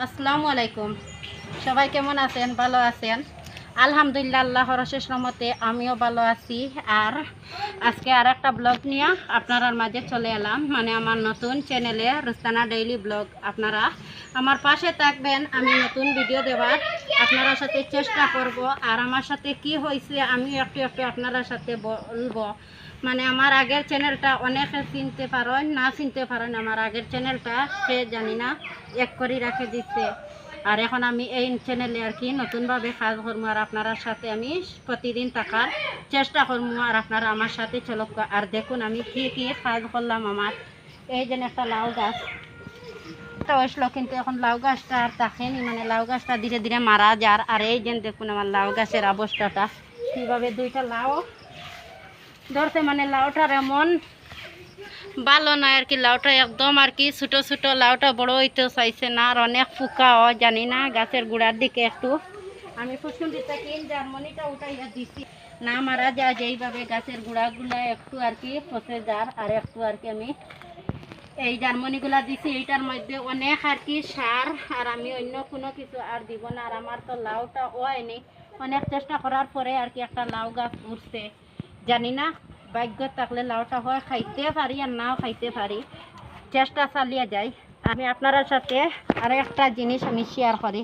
আসসালামু আলাইকুম। সবাই কেমন আছেন? ভালো আছেন? আলহামদুলিল্লাহ, আল্লাহর অশেষ রহমতে আমিও ভালো আছি। আর আজকে আর একটা ব্লগ নিয়ে আপনার মাঝে চলে এলাম, মানে আমার নতুন চ্যানেলে রুস্তানা ডেইলি ব্লগ। আপনারা আমার পাশে থাকবেন, আমি নতুন ভিডিও দেওয়ার আপনারা সাথে চেষ্টা করব। আর আমার সাথে কি হয়েছে আমি একটু একটু আপনারা সাথে বলবো। মানে আমার আগের চ্যানেলটা অনেকে চিনতে পারেন, না চিনতে পারেন। আমার আগের চ্যানেলটা সে জানি না এক করে রেখে দিচ্ছে। আর এখন আমি এই চ্যানেলে আর কি নতুনভাবে কাজ করবো, আর আপনার সাথে আমি প্রতিদিন থাকার চেষ্টা করবো। আর আপনারা আমার সাথে চলক। আর দেখুন আমি কি কি কাজ করলাম। আমার এই যে একটা লাউ গাছ হয়েছিল, কিন্তু এখন লাউ গাছটা আর থাকেনি, মানে লাউ গাছটা ধীরে ধীরে মারা যার। আর এই যে দেখুন আমার লাউ গাছের অবস্থাটা কীভাবে, দুইটা লাউ ধরতে, মানে লাউটার এমন ভালো নয় আর কি। লাউটা একদম আর কি ছোটো ছোটো, লাউটা বড় হইতেও চাইছে না। আর অনেক ফুকাও, জানি না গাছের গোড়ার দিকে একটু আমি ফুসুন্ডিটা জার্মানিটা উঠাইয়া দিছি না মারা যায়, যেইভাবে গাছের গোড়াগুলা একটু আর কি ফসে যার। আর একটু আর কি আমি এই জার্মানিগুলা দিছি, এইটার মধ্যে অনেক আর কি সার। আর আমি অন্য কোনো কিছু আর দিব না। আর আমার তো লাউটা হয়নি, অনেক চেষ্টা করার পরে আর কি একটা লাউ গাছ উঠছে। জানি না ভাগ্য থাকলে লাউটা হয়, খাইতে পারি আর নাও খাইতে পারি, চেষ্টা চালিয়ে যাই। আমি আপনার সাথে আরো একটা জিনিস আমি শেয়ার করি।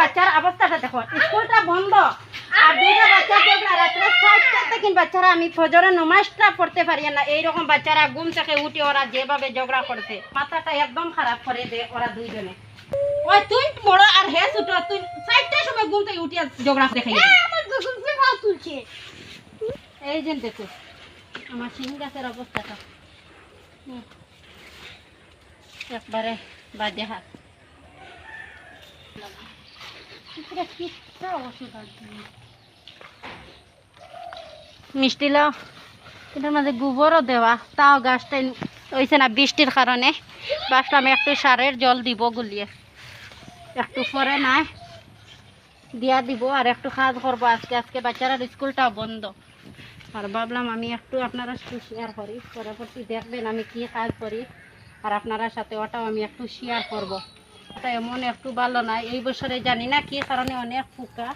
বাচ্চার অবস্থাটা দেখো, স্কুলটা বন্ধ আর দুইটা বাচ্চা দেখলাম রাত্রে 6টা বাচ্চারা আমি ফজরের নামাজটা পড়তে পারি না। এইরকম বাচ্চারা ঘুম থেকে উঠে ওরা যেভাবে ঝগড়া করছে, মাথাটা একদম খারাপ করে দে ওরা দুইজনে। ওই তুই বড় আর হে ছোট, তুই 6টার সময় ঘুম থেকে উঠিয়া ঝগড়া দেখাই তুলছে। এই যে দেখো আমার শিম গাছের অবস্থাটা একবারে বাজে হাত। মিষ্টি লাউ এটার মাঝে গোবরও দেওয়া, তাও গাছটা হয়েছে না বৃষ্টির কারণে। ভাবলাম একটু সারের জল দিব গুলিয়ে, একটু পরে নাই দিয়া দিব। আর একটু কাজ করবো আজকে, আজকে বাচ্চারা স্কুলটা বন্ধ। আর ভাবলাম আমি একটু আপনারা সাথে শেয়ার করি, পরবর্তী দেখবেন আমি কি কাজ করি। আর আপনারা সাথে ওটাও আমি একটু শেয়ার করব। ওটা এমন একটু ভালো না, এই বছরে জানি না কি কারণে অনেক পোকা,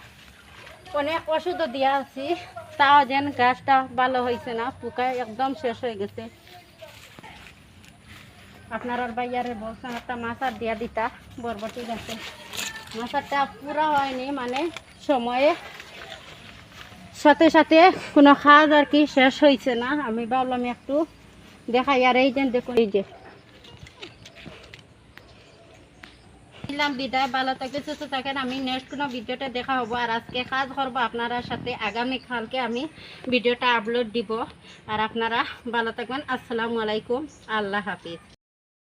অনেক ওষুধও দিয়া আছি, তাও যেন গাছটা ভালো হয়েছে না, পোকা একদম শেষ হয়ে গেছে। আপনার বাইয়ারে বলছেন একটা মাছার দিয়া দিতা বরবটি গাছে, মাছারটা পুরা হয়নি, মানে সময়ে সাথে সাথে কোনো কাজ আর কি শেষ হয়েছে না। আমি ভাবলাম একটু দেখাই। আর এই যে দেখুন, এই যে বিদায়, ভালো থাকে সুস্থ থাকেন। আমি নেক্সট কোনো ভিডিওটা দেখা হবো। আর আজকে কাজ করবো আপনারা সাথে, আগামীকালকে আমি ভিডিওটা আপলোড দিব। আর আপনারা ভালো থাকবেন। আসসালামু আলাইকুম, আল্লাহ হাফিজ।